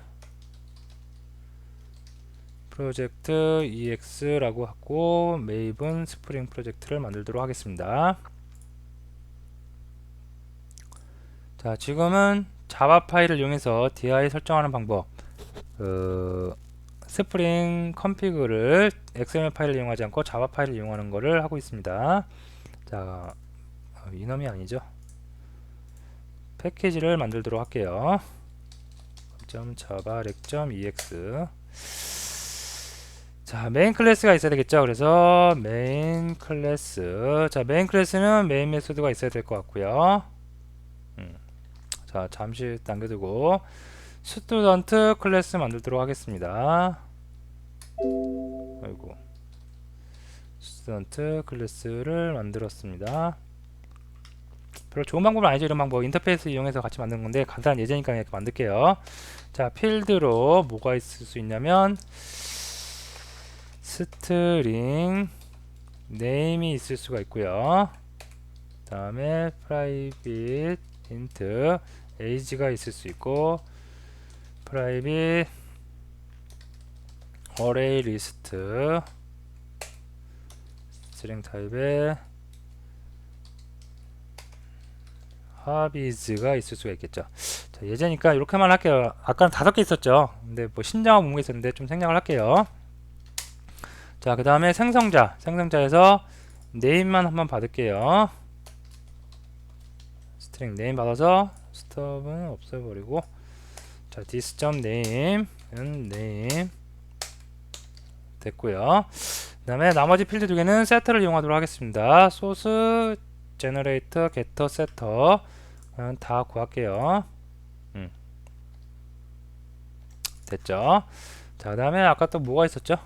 Speaker 1: 프로젝트 EX라고 하고 메이븐 스프링 프로젝트를 만들도록 하겠습니다. 자, 지금은 자바 파일을 이용해서 DI 설정하는 방법, 스프링 컨피그를 XML 파일을 이용하지 않고 자바 파일을 이용하는 것을 하고 있습니다. 자, 이놈이 아니죠. 패키지를 만들도록 할게요. .java.ex. 자, 메인 클래스가 있어야 되겠죠. 그래서 메인 클래스. 자, 메인 클래스는 메인 메소드가 있어야 될 것 같고요. 자, 잠시 남겨두고 스튜던트 클래스 만들도록 하겠습니다. 아이고, 스튜던트 클래스를 만들었습니다. 별로 좋은 방법은 아니죠. 이런 방법 인터페이스 이용해서 같이 만든 건데 간단한 예제니까 이렇게 만들게요. 자, 필드로 뭐가 있을 수 있냐면 스트링 네임이 있을 수가 있고요. 다음에 private int age가 있을 수 있고 private array list 스트링 타입에 합이즈가 있을 수가 있겠죠. 자, 예제니까 이렇게만 할게요. 아까는 5개 있었죠. 근데 뭐 신장하고 뭔가 있었는데 좀 생략을 할게요. 자, 그 다음에 생성자에서 네임만 한번 받을게요. 스트링 네임 받아서 스톱은 없애버리고, 자, this.name은 name 됐고요. 그 다음에 나머지 필드 2개는 세터를 이용하도록 하겠습니다. source, generator, getter, setter 다 구할게요. 됐죠? 자, 그 다음에 아까 또 뭐가 있었죠?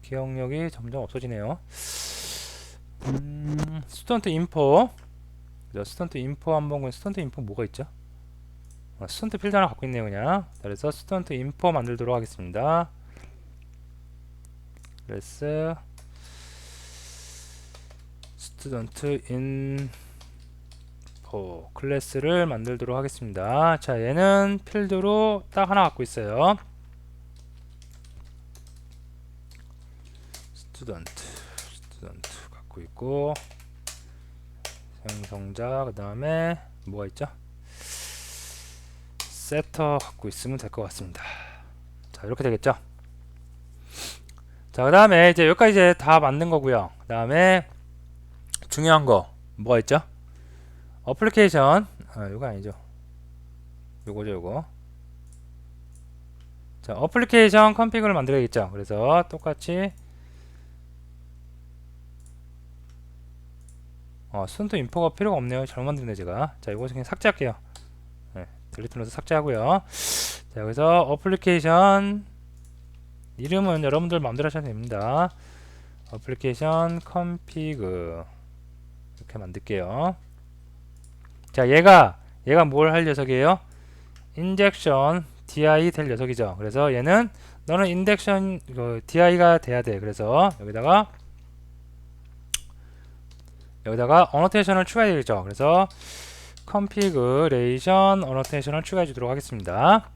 Speaker 1: 기억력이 점점 없어지네요. 스튜던트 인포. 스튜던트 인포 한번 보면 스튜던트 인포 뭐가 있죠? 스튜던트 필드 하나 갖고 있네요, 그냥. 그래서 스튜던트 인포 만들도록 하겠습니다. 그래서 스튜던트 인포 클래스를 만들도록 하겠습니다. 자, 얘는 필드로 딱 하나 갖고 있어요. 스튜던트 갖고 있고, 생성자, 그 다음에 뭐가 있죠? 세터 갖고 있으면 될 것 같습니다. 자, 이렇게 되겠죠? 자, 그 다음에 이제 여기까지 이제 다 만든 거고요. 그 다음에 중요한 거 뭐가 있죠? 어플리케이션, 이거 아니죠? 요거죠, 요거. 자, 어플리케이션 컨피그를 만들어야겠죠? 그래서 똑같이 스턴트 인포가 필요가 없네요. 잘못 만들었네 제가. 자, 이거 그냥 삭제할게요. 네, 딜리트 눌러서 삭제하고요. 자, 여기서 어플리케이션 이름은 여러분들 마음대로 하셔도 됩니다. 어플리케이션 컨피그 이렇게 만들게요. 자, 얘가 뭘 할 녀석이에요? 인젝션 di 될 녀석이죠. 그래서 얘는 너는 인젝션 di가 돼야 돼. 그래서 여기다가 어노테이션을 추가해 되겠죠. 그래서 configuration 어노테이션을 추가해 주도록 하겠습니다.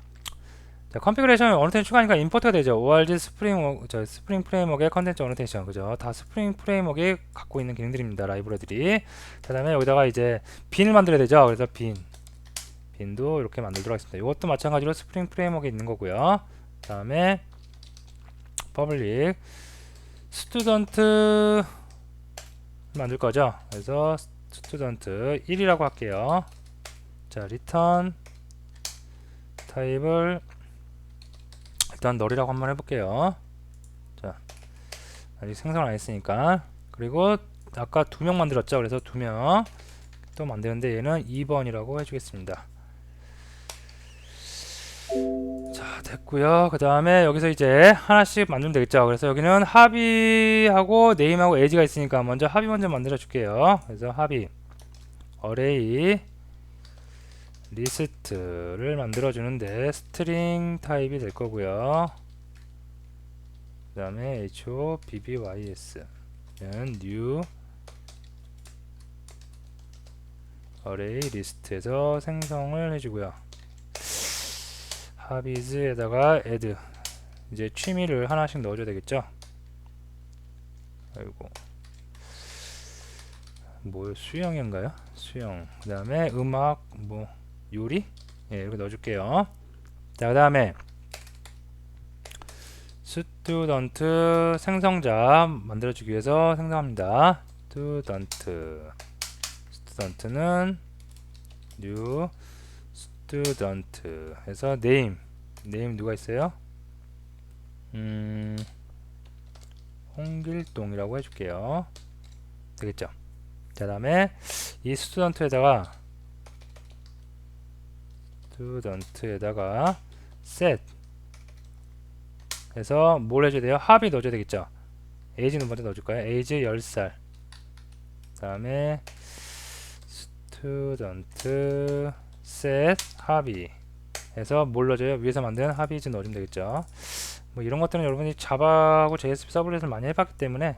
Speaker 1: 자, configuration 어노테이션 추가하니까 임포트가 되죠. org 스프링 프레임워크의 컨텐츠 어노테이션, 그죠? 다 스프링 프레임워크에 갖고 있는 기능들입니다. 라이브러들이. 자, 다음에 여기다가 이제 빈을 만들어야 되죠. 그래서 빈도 이렇게 만들도록 하겠습니다. 이것도 마찬가지로 스프링 프레임워크에 있는 거고요. 다음에 public 스튜던트 만들 거죠. 그래서 스튜던트 1이라고 할게요. 자, return 타입을 일단 널이라고 한번 해볼게요. 자, 아직 생성을 안 했으니까. 그리고 아까 2명 만들었죠. 그래서 2명 또 만드는데 얘는 2번이라고 해주겠습니다. 자, 됐고요. 그 다음에 여기서 이제 하나씩 만들면 되겠죠. 그래서 여기는 합의하고 네임하고 에이지가 있으니까 먼저 합의 먼저 만들어 줄게요. 그래서 합의 어레이 리스트를 만들어 주는데 스트링 타입이 될 거고요. 그 다음에 hobbys 는 new 어레이 리스트에서 생성을 해주고요. 하비즈에다가 add 이제 취미를 하나씩 넣어줘야 되겠죠. 아이고, 뭐 수영인가요? 수영. 그 다음에 음악, 뭐 요리, 이렇게 넣어줄게요. 자, 그 다음에 스튜던트 생성자 만들어주기 위해서 생성합니다. 스튜던트는 new 스튜던트 해서 네임 누가 있어요? 홍길동이라고 해줄게요. 되겠죠? 자, 다음에 이 스튜던트에다가 set 해서 뭘 해줘야 돼요? 합의 넣어줘야 되겠죠? age는 먼저 넣어줄까요? age 10살. 그 다음에 스튜던트 set 합의 해서 뭘 넣어줘요? 위에서 만든 합의즈 넣어주면 되겠죠. 뭐 이런 것들은 여러분이 자바하고 JSP 서블렛을 많이 해봤기 때문에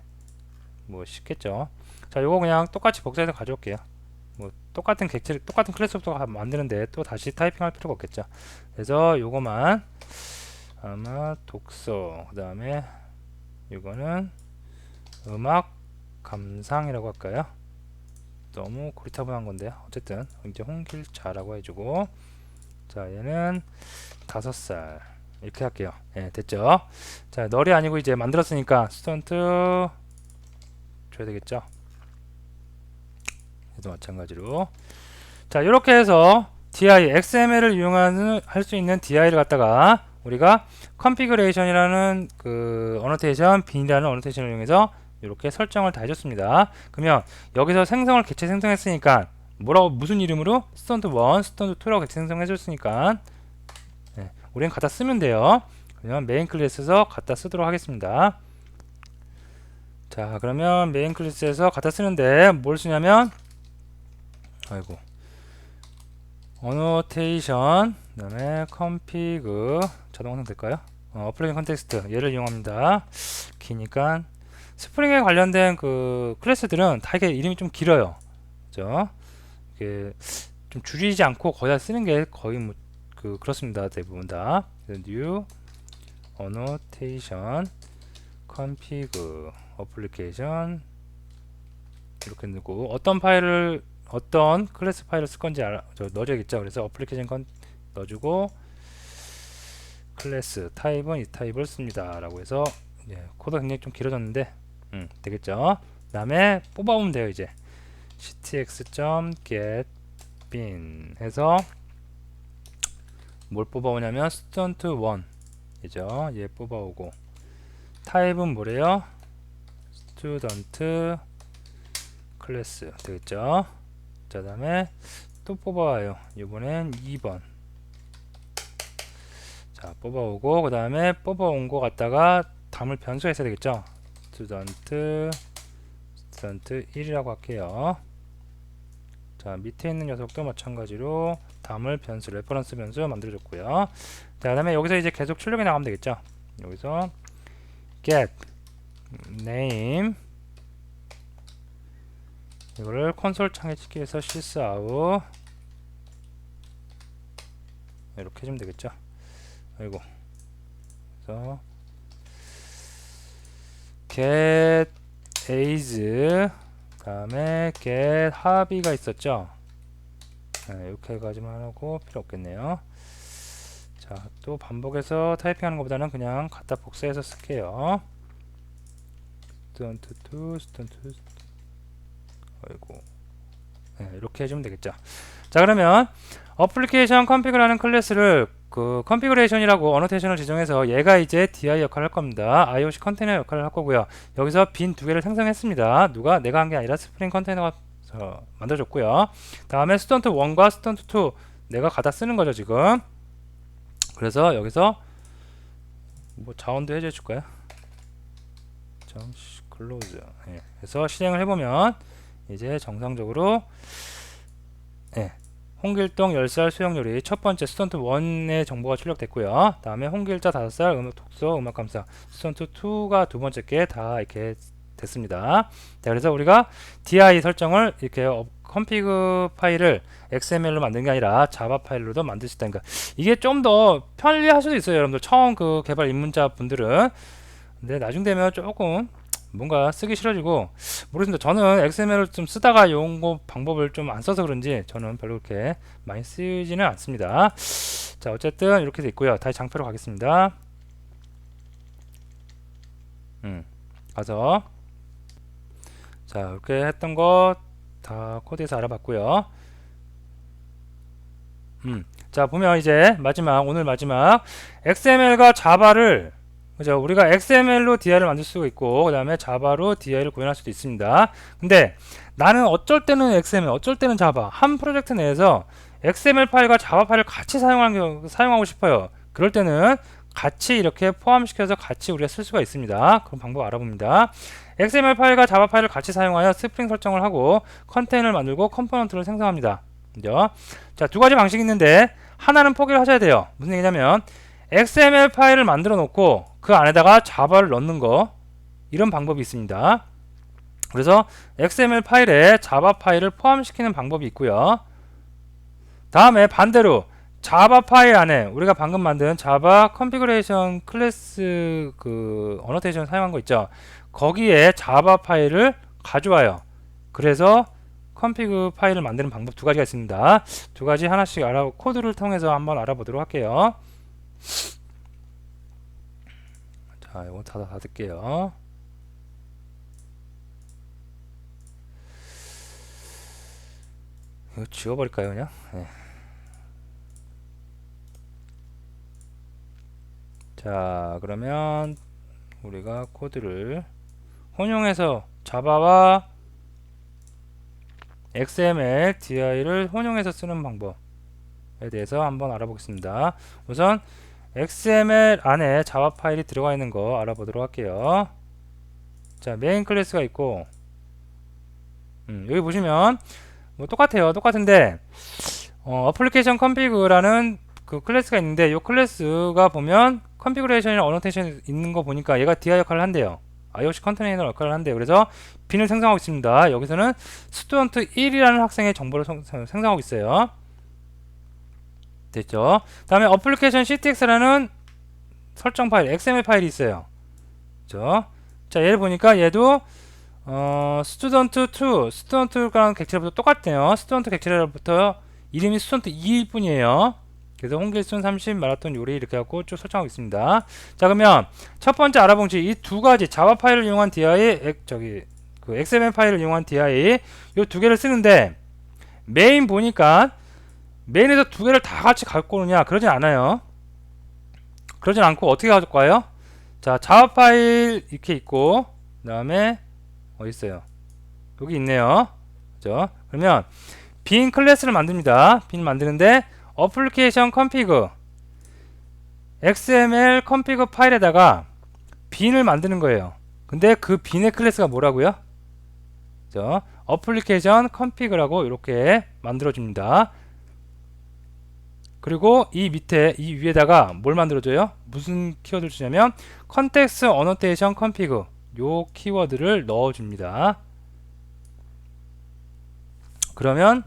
Speaker 1: 뭐 쉽겠죠. 자, 요거 그냥 똑같이 복사해서 가져올게요. 뭐 똑같은 객체를 똑같은 클래스부터 만드는데 또 다시 타이핑할 필요가 없겠죠. 그래서 요거만 아마 독서, 그 다음에 이거는 음악 감상이라고 할까요? 너무 고리타분한 건데요. 어쨌든 이제 홍길자라고 해주고, 자, 얘는 5살 이렇게 할게요. 예, 됐죠? 자, 널이 아니고 이제 만들었으니까 스턴트 줘야 되겠죠? 얘도 마찬가지로. 자, 이렇게 해서 DI, XML을 이용하는 할 수 있는 DI를 갖다가 우리가 configuration이라는 그 어노테이션, 빈이라는 어노테이션을 이용해서 이렇게 설정을 다 해줬습니다. 그러면 여기서 개체 생성했으니까 뭐라고, 무슨 이름으로 스턴트 1, 스턴트 2라고 개체 생성해줬으니까 우리는 갖다 쓰면 돼요. 그러면 메인 클래스에서 갖다 쓰도록 하겠습니다. 자, 그러면 메인 클래스에서 갖다 쓰는데 뭘 쓰냐면, 아이고, 어노테이션, 그 다음에 컴피그, 자동 완성될까요? 어플리케이션 컨텍스트, 얘를 이용합니다. 기니까 스프링에 관련된 그 클래스들은 다 이게 이름이 좀 길어요. 그죠? 이게 좀 줄이지 않고 거의 다 쓰는 게 거의 뭐 그렇습니다. 대부분 다. new annotation config application 이렇게 넣고 어떤 클래스 파일을 쓸 건지 넣어줘야겠죠. 그래서 application 넣어주고 클래스 타입은 이 타입을 씁니다. 라고 해서 코드가 굉장히 좀 길어졌는데 되겠죠. 그 다음에 뽑아오면 돼요. 이제 ctx.getBin 해서 뭘 뽑아오냐면 student1 이죠. 얘 뽑아오고 타입은 뭐래요? student 클래스 되겠죠. 자, 다음에 또 뽑아와요. 이번엔 2번. 자, 뽑아오고 그 다음에 뽑아온 거 갖다가 담을 변수했어야 되겠죠. student 1이라고 할게요. 자, 밑에 있는 녀석도 마찬가지로 담을 변수, 레퍼런스 변수 만들어줬고요. 자, 그 다음에 여기서 이제 계속 출력해 나가면 되겠죠. 여기서 get name 이거를 콘솔 창에 찍기 위해서 sysout 이렇게 해주면 되겠죠. 아이고, 그래서 get age 그 다음에 get 합의가 있었죠. 이렇게 해가지고만 하고 필요 없겠네요. 자, 또 반복해서 타이핑하는 것보다는 그냥 갖다 복사해서 쓸게요. student2 student2 아이고, 이렇게 해주면 되겠죠. 자, 그러면 어플리케이션 컨피그라는 클래스를 그 컨피그레이션이라고 어노테이션을 지정해서 얘가 이제 DI 역할을 할 겁니다. IOC 컨테이너 역할을 할 거고요. 여기서 빈 두 개를 생성했습니다. 내가 한 게 아니라 스프링 컨테이너가 만들어줬고요. 다음에 스턴트 1과 스턴트 2 내가 갖다 쓰는 거죠 지금. 그래서 여기서 뭐 자원도 해줘 줄까요? 클로즈. 그래서 실행을 해보면 이제 정상적으로 홍길동 10살 수영요리 첫 번째 스턴트 1의 정보가 출력됐고요. 다음에 홍길자 5살 음악 독서 음악 감상 스턴트 2가 두 번째 게 다 이렇게 됐습니다. 자, 그래서 우리가 DI 설정을 이렇게 컨피그 파일을 XML로 만든 게 아니라 자바 파일로도 만들 수 있다니까 이게 좀 더 편리할 수도 있어요. 여러분들 처음 그 개발 입문자 분들은. 근데 나중 되면 조금 뭔가 쓰기 싫어지고 모르겠습니다. 저는 XML을 좀 쓰다가 요거 방법을 좀 안 써서 그런지 저는 별로 그렇게 많이 쓰지는 않습니다. 자, 어쨌든 이렇게 돼 있고요. 다시 장표로 가겠습니다. 가서 자, 이렇게 했던 거 다 코드에서 알아봤고요. 자, 보면 이제 오늘 마지막 XML과 자바를 그죠? 우리가 XML로 DI를 만들 수가 있고 그 다음에 자바로 DI를 구현할 수도 있습니다. 근데 나는 어쩔 때는 XML, 어쩔 때는 자바 한 프로젝트 내에서 XML 파일과 자바 파일을 같이 사용하고 싶어요. 그럴 때는 같이 이렇게 포함시켜서 같이 우리가 쓸 수가 있습니다. 그런 방법 알아봅니다. XML 파일과 자바 파일을 같이 사용하여 스프링 설정을 하고 컨테이너를 만들고 컴포넌트를 생성합니다. 그죠? 자, 두 가지 방식이 있는데 하나는 포기를 하셔야 돼요. 무슨 얘기냐면 XML 파일을 만들어 놓고 그 안에다가 자바를 넣는 거 이런 방법이 있습니다. 그래서 XML 파일에 자바 파일을 포함시키는 방법이 있고요. 다음에 반대로 자바 파일 안에 우리가 방금 만든 자바 컨피그레이션 클래스 그 어노테이션 사용한 거 있죠. 거기에 자바 파일을 가져와요. 그래서 컨피그 파일을 만드는 방법 두 가지가 있습니다. 두 가지 하나씩 코드를 통해서 한번 알아보도록 할게요. 자, 이거 다 닫을게요. 이거 지워버릴까요, 그냥? 네. 자, 그러면 우리가 코드를 혼용해서 자바와 XML, DI를 혼용해서 쓰는 방법에 대해서 한번 알아보겠습니다. 우선 XML 안에 자바 파일이 들어가 있는 거 알아보도록 할게요. 자, 메인 클래스가 있고, 여기 보시면 뭐 똑같아요. 똑같은데 어플리케이션 컨피그라는 그 클래스가 있는데, 이 클래스가 보면 컨피그레이션이나 어노테이션 있는 거 보니까 얘가 DI 역할을 한대요. IOC 컨테이너 역할을 한대요. 그래서 빈을 생성하고 있습니다. 여기서는 스튜던트 1이라는 학생의 정보를 생성하고 있어요. 됐죠? 다음에 어플리케이션 CTX라는 설정 파일, XML 파일이 있어요. 그죠? 자, 얘를 보니까 얘도 스튜던트2, 스튜던트랑 객체로부터 똑같네요. 스튜던트 객체로부터 이름이 스튜던트 2일 뿐이에요. 그래서 홍길순 30 마라톤 요리 이렇게 갖고 쭉 설정하고 있습니다. 자, 그러면 첫 번째 알아본 이 두 가지 자바 파일을 이용한 DI, 그 XML 파일을 이용한 DI 요 두 개를 쓰는데, 메인 보니까 메인에서 두 개를 다 같이 갖고 오느냐? 그러진 않아요. 그러진 않고 어떻게 가져올까요? 자, 자바 파일 이렇게 있고, 그 다음에 어디 있어요? 여기 있네요. 그죠? 그러면 빈 클래스를 만듭니다. 빈 만드는데 어플리케이션 컨피그 XML 컨피그 파일에다가 빈을 만드는 거예요. 근데 그 빈의 클래스가 뭐라고요? 그죠? 어플리케이션 컨피그라고 이렇게 만들어 줍니다. 그리고 이 밑에 이 위에다가 뭘 만들어줘요? 무슨 키워드를 주냐면 컨텍스트 어노테이션 컨피그 요 키워드를 넣어줍니다. 그러면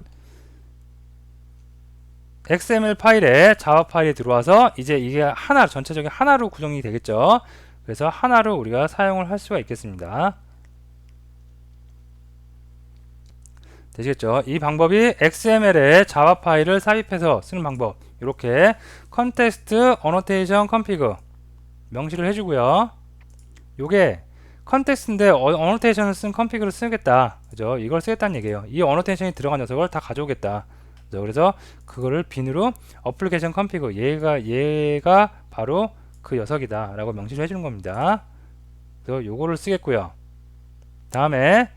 Speaker 1: XML 파일에 자바 파일이 들어와서 이제 이게 하나, 전체적인 하나로 구성이 되겠죠. 그래서 하나로 우리가 사용을 할 수가 있겠습니다. 되시겠죠? 이 방법이 XML에 자바 파일을 삽입해서 쓰는 방법. 이렇게 컨텍스트 어노테이션 컨피그 명시를 해주고요. 요게 컨텍스트인데 어노테이션을 쓴 컨피그를 쓰겠다. 그죠? 이걸 쓰겠다는 얘기예요. 이 어노테이션이 들어간 녀석을 다 가져오겠다. 그죠? 그래서 그거를 빈으로 어플리케이션 컨피그 얘가 바로 그 녀석이다 라고 명시를 해주는 겁니다. 그래서 요거를 쓰겠고요. 다음에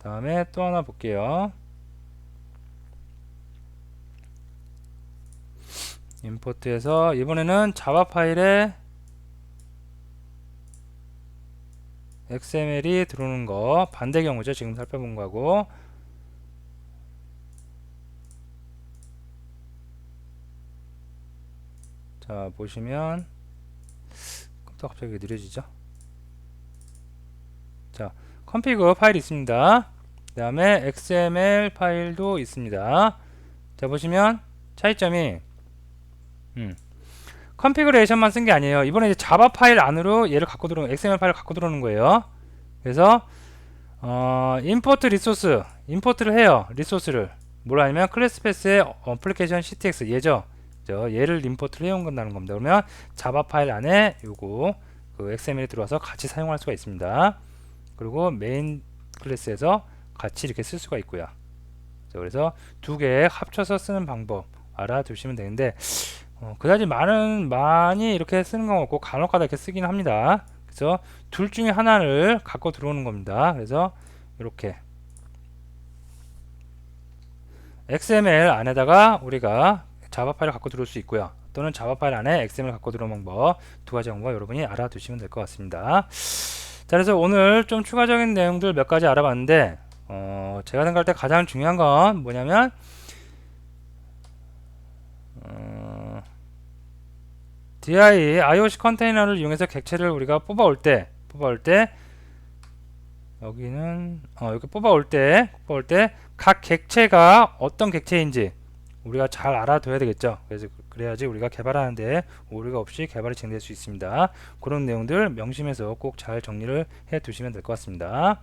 Speaker 1: 다음에 또 하나 볼게요. 임포트해서 이번에는 자바 파일에 XML이 들어오는 거 반대 경우죠. 지금 살펴본 거하고. 자, 보시면 또 갑자기 느려지죠. 자, 컨피그 파일이 있습니다. 그 다음에 XML 파일도 있습니다. 자, 보시면 차이점이 컨피그레이션만 쓴 게 아니에요. 이번에 이제 자바 파일 안으로 얘를 갖고 들어오는 XML 파일을 갖고 들어오는 거예요. 그래서 임포트 리소스 임포트를 해요. 리소스를 뭐라 하냐면 클래스패스의 어플리케이션 CTX 얘죠. 얘를 임포트를 해온 건다는 겁니다. 그러면 자바 파일 안에 요거 그 XML이 들어와서 같이 사용할 수가 있습니다. 그리고 메인 클래스에서 같이 이렇게 쓸 수가 있고요. 그래서 두 개 합쳐서 쓰는 방법 알아두시면 되는데 그다지 많이 이렇게 쓰는 건 없고 간혹가다 이렇게 쓰긴 합니다. 그래서 둘 중에 하나를 갖고 들어오는 겁니다. 그래서 이렇게 XML 안에다가 우리가 자바 파일을 갖고 들어올 수 있고요. 또는 자바 파일 안에 XML 갖고 들어오는 방법 두 가지 방법 여러분이 알아두시면 될 것 같습니다. 자, 그래서 오늘 좀 추가적인 내용들 몇 가지 알아봤는데 제가 생각할 때 가장 중요한 건 뭐냐면 DI IOC 컨테이너를 이용해서 객체를 우리가 뽑아올 때 여기는 이렇게 뽑아올 때 각 객체가 어떤 객체인지 우리가 잘 알아둬야 되겠죠. 그래서 그래야지 우리가 개발하는데 오류가 없이 개발이 진행될 수 있습니다. 그런 내용들 명심해서 꼭 잘 정리를 해 두시면 될 것 같습니다.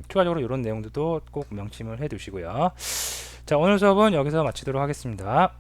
Speaker 1: 추가적으로 이런 내용들도 꼭 명심을 해 두시고요. 자, 오늘 수업은 여기서 마치도록 하겠습니다.